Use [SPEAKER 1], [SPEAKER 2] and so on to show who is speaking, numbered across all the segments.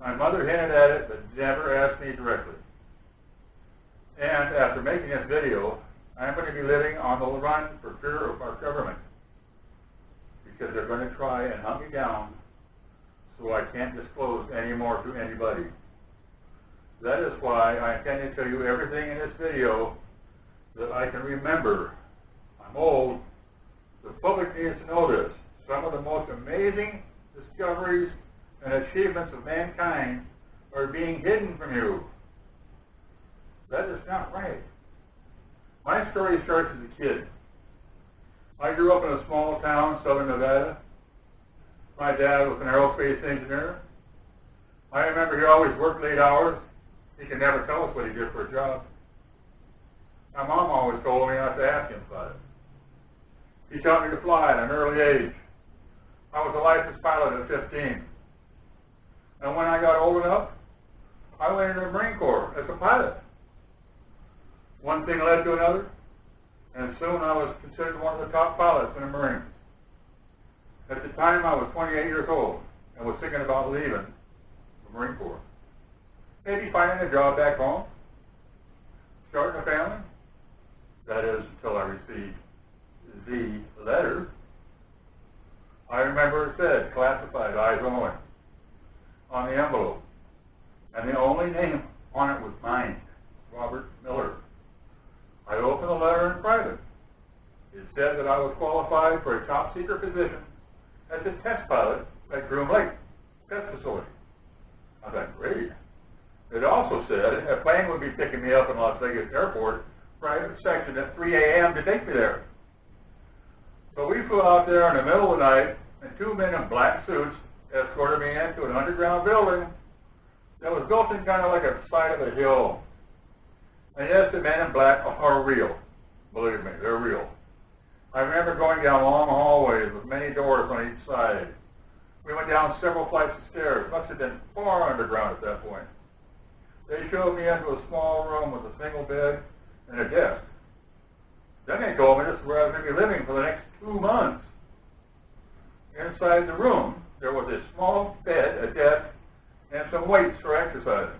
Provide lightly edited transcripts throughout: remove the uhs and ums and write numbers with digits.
[SPEAKER 1] My mother hinted at it, but never asked me directly. And after making this video, I'm going to be living on the run for fear of our government, because they're going to try and hunt me down so I can't disclose any more to anybody. That is why I intend to tell you everything in this video that I can remember. I'm old. The public needs to know this. Some of the most amazing discoveries and achievements of mankind are being hidden from you. That is not right. My story starts as a kid. I grew up in a small town, southern Nevada. My dad was an aerospace engineer. I remember he always worked late hours. He could never tell us what he did for a job. My mom always told me not to ask him about it. He taught me to fly at an early age. I was a licensed pilot at 15. And when I got old enough, I went into the Marine Corps as a pilot. One thing led to another, and soon I was considered one of the top pilots in the Marines. At the time, I was 28 years old and was thinking about leaving the Marine Corps. Maybe finding a job back home, starting a family. That is, until I received the letter. I remember it said, classified, eyes only, on the envelope. And the only name on it was mine, Robert Miller. I opened the letter in private. It said that I was qualified for a top secret position as a test pilot at Groom Lake Test Facility. I thought, great. It also said a plane would be picking me up in Las Vegas Airport, private section at 3 a.m. to take me there. So we flew out there in the middle of the night, and two men in black suits escorted me into an underground building that was built in kind of like a side of a hill. And yes, the men in black are real. Believe me, they're real. I remember going down long hallways with many doors on each side. We went down several flights of stairs. Must have been far underground at that point. They showed me into a small room with a single bed and a desk. Then they told me this is where I was going to be living for the next 2 months. Inside the room, there was a small bed, a desk, and some weights for exercising.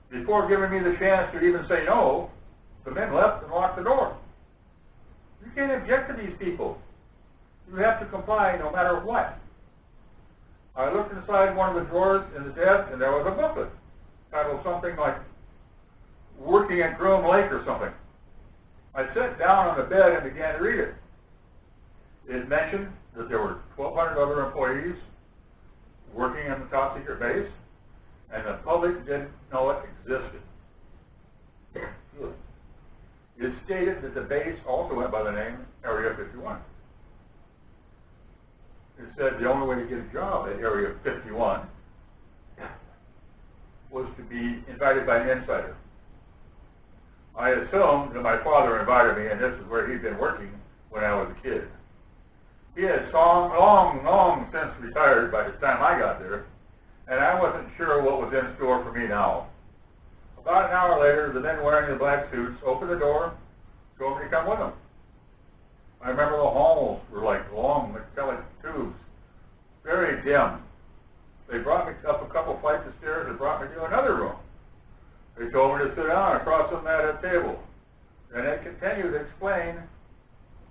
[SPEAKER 1] Before giving me the chance to even say no, the men left and locked the door. You can't object to these people. You have to comply no matter what. I looked inside one of the drawers in the desk, and there was a booklet titled something like Working at Groom Lake or something. I sat down on the bed and began to read it. It mentioned that there were 1,200 other employees working in the top secret base, and the public didn't know it existed. It stated that the base also went by the name Area 51. It said the only way to get a job at Area 51 was to be invited by an insider. I assumed that my father invited me, and this is where he'd been working when I was a kid. He had long since retired by the time I got there, and I wasn't sure what was in store for me now. About an hour later, the men wearing the black suits opened the door, told me to come with them. I remember the halls were like long metallic tubes, very dim. They brought me up a couple flights of stairs and brought me to another room. They told me to sit down across from that table. And they continued to explain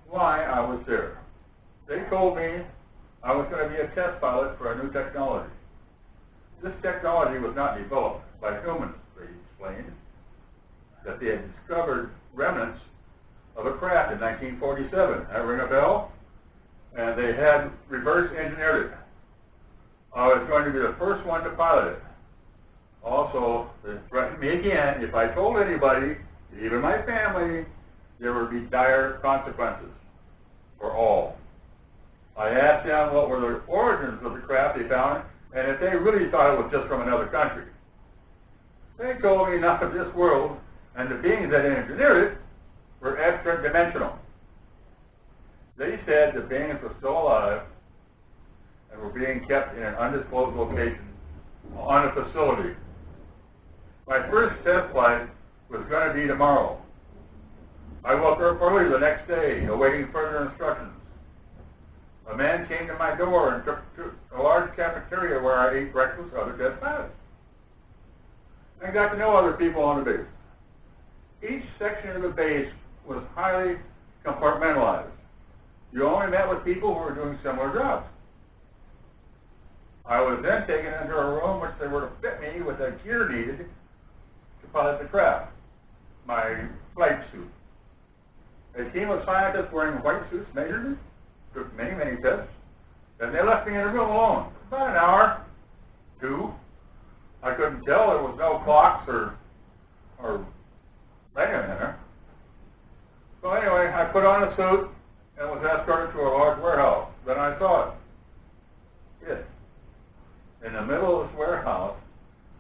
[SPEAKER 1] why I was there. They told me I was going to be a test pilot for a new technology. This technology was not developed by humans, they explained, that they had discovered remnants of a craft in 1947. That ring a bell? And they had reverse engineered it. I was going to be the first one to pilot it. Also, they threatened me again, if I told anybody, even my family, there would be dire consequences for all. I asked them what were the origins of the craft they found, and if they really thought it was just from another country. They told me not of this world, and the beings that engineered it were extra-dimensional. They said the beings were still alive and were being kept in an undisclosed location on a facility. My first test flight was going to be tomorrow. I woke up early the next day, awaiting further instructions. A man came to my door and took to a large cafeteria where where I ate breakfast with other test pilots. And got to know other people on the base. Each section of the base was highly compartmentalized. You only met with people who were doing similar jobs. I was then taken into a room which they were to fit me with the gear needed to pilot the craft, my flight suit. A team of scientists wearing white suits measured me, took many, many tests, and they left me in a room alone. About an hour, 2. I couldn't tell. There was no clocks or lighting in there. So anyway, I put on a suit and was escorted to a large warehouse. Then I saw it. In the middle of this warehouse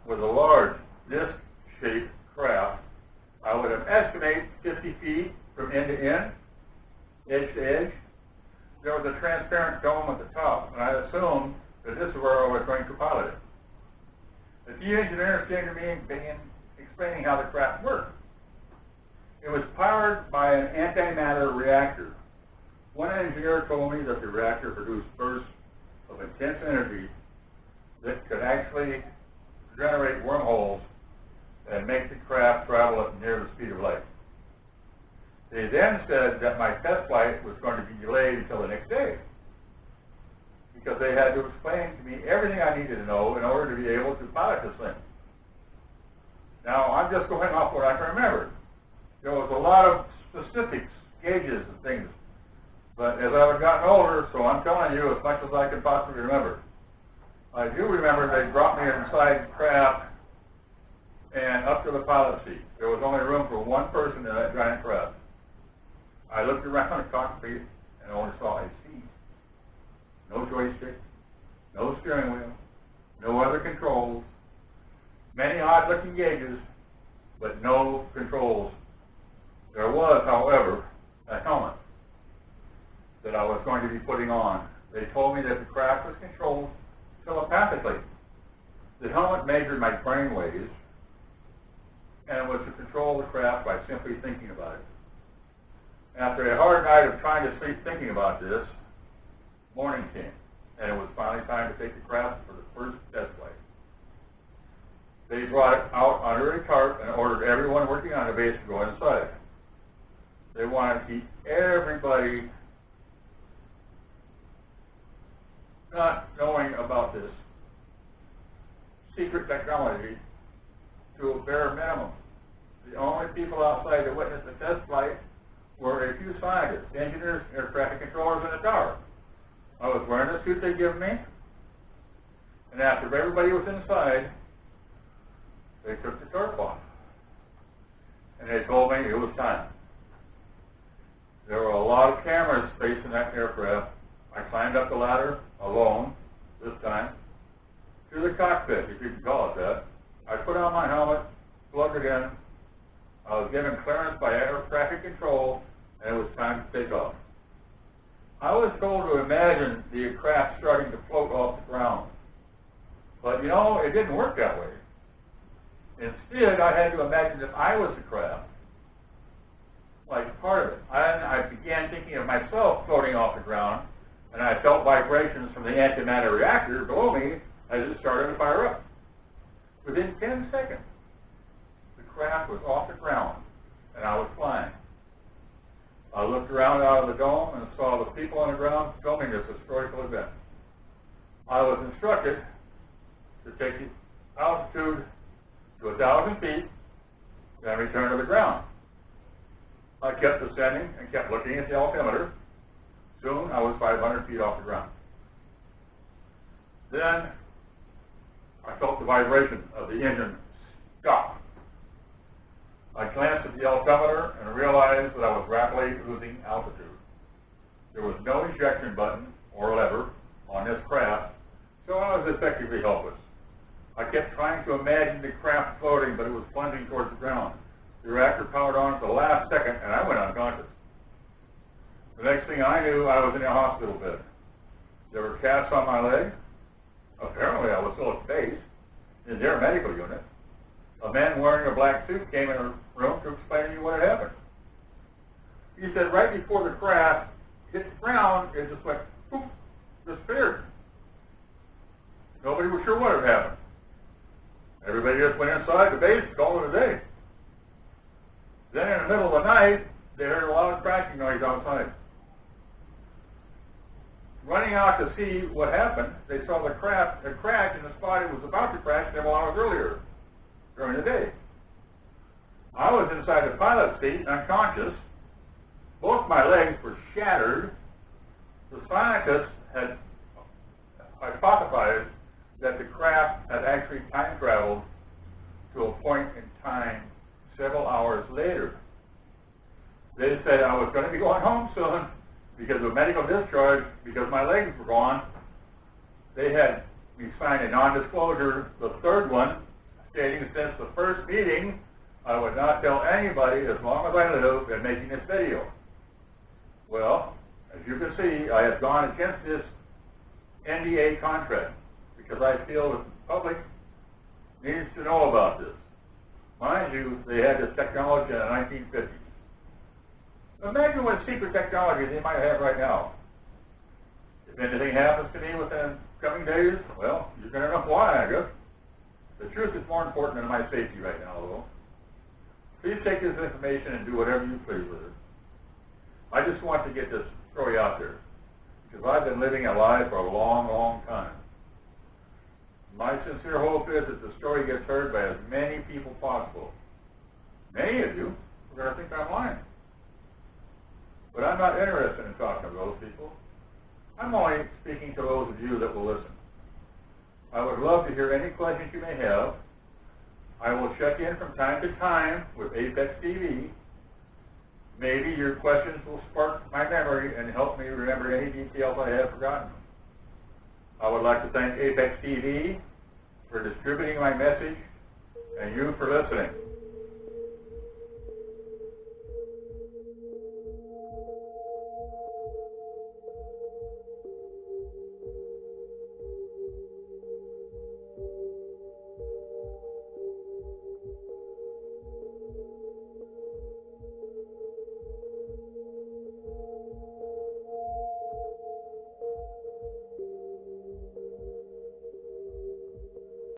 [SPEAKER 1] was a large disc-shaped craft. I would have estimated 50 feet from end to end, edge to edge. There was a transparent dome at the top, and I assumed that this is where I was going to pilot it. The few engineers came to me and began explaining how the craft worked. It was powered by an antimatter reactor. One engineer told me that the reactor produced bursts of intense energy that could actually generate wormholes and make the craft travel at near the speed of light. They then said that my test flight was going to be delayed until the next day because they had to explain to me everything I needed to know in order to be able to pilot this thing. Now, I'm just going off what I can remember. There was a lot of specifics, gauges and things, but as I've gotten older, so I'm telling you as much as I can possibly remember. I do remember they brought me inside the craft and up to the pilot seat. There was only room for one person in that giant craft. I looked around the cockpit and only saw a seat. No joystick, no steering wheel, no other controls, many odd-looking gauges, but no controls. There was, however, a helmet that I was going to be putting on. They told me that the craft was controlled telepathically. The helmet measured my brain waves and was to control the craft by simply thinking about it. After a hard night of trying to sleep thinking about this, morning came, and it was finally time to take the craft for the first test flight. They brought it out under a tarp and ordered everyone working on the base to go inside. They wanted to keep everybody not knowing about this secret technology to a bare minimum. The only people outside that witnessed the test flight were a few scientists, engineers, air traffic controllers in the tower. I was wearing the suit they gave me, and after everybody was inside, they took the tarp off. And they told me it was time. There were a lot of cameras facing that aircraft. I climbed up the ladder alone, this time, to the cockpit, if you can call it that. I put on my helmet, plugged it in. I was given clearance by air traffic control, and it was time to take off. I was told to imagine the craft starting to float off the ground. But you know, it didn't work that way. Instead, I had to imagine that I was the craft, like part of it. I began thinking of myself floating off the ground, and I felt vibrations from the antimatter reactor below me as it started to fire up. Within 10 seconds, the craft was off the ground, and I was flying. I looked around out of the dome and saw the people on the ground filming this historical event. I was instructed to take the altitude to 1,000 feet, then return to the ground. I kept ascending and kept looking at the altimeter. Soon I was 500 feet off the ground. Then I felt the vibration of the engine stop. I glanced at the altimeter and realized that I was rapidly losing altitude. There was no ejection button or lever on this craft, so I was effectively helpless. I kept trying to imagine the craft floating, but it was plunging towards the ground. The reactor powered on at the last second, and I went unconscious. The next thing I knew, I was in a hospital bed. There were casts on my leg. Apparently, I was still at base in their medical unit. A man wearing a black suit came in a room to explain to me what had happened. He said right before the crash hit the ground, it just went, poof, disappeared. Nobody was we sure would have happened. Everybody just went inside the base and called it a day. Then in the middle of the night, they heard a loud cracking noise outside. Running out to see what happened, they saw the craft had crashed in the spot it was about to crash several hours earlier during the day. I was inside the pilot seat, unconscious. Both my legs were shattered. The scientists had hypothesized that the craft had actually time traveled to a point in time several hours later. They said I was going to be going home soon because of medical discharge, because my legs were gone. They had me sign a non-disclosure, the third one, stating since the first meeting, I would not tell anybody as long as I live in making this video. Well, as you can see, I have gone against this NDA contract because I feel that the public needs to know about this. Mind you, they had this technology in the 1950s. Imagine what secret technology they might have right now. If anything happens to me within coming days, well, you're going to know why, I guess. The truth is more important than my safety right now, though. Please take this information and do whatever you please with it. I just want to get this story out there, because I've been living a lie for a long, long time. My sincere hope is that the story gets heard by as many people possible. Many of you are going to think I'm lying. But I'm not interested in talking to those people. I'm only speaking to those of you that will listen. I would love to hear any questions you may have. I will check in from time to time with Apex TV. Maybe your questions will spark my memory and help me remember any details I have forgotten. I would like to thank Apex TV for distributing my message and you for listening.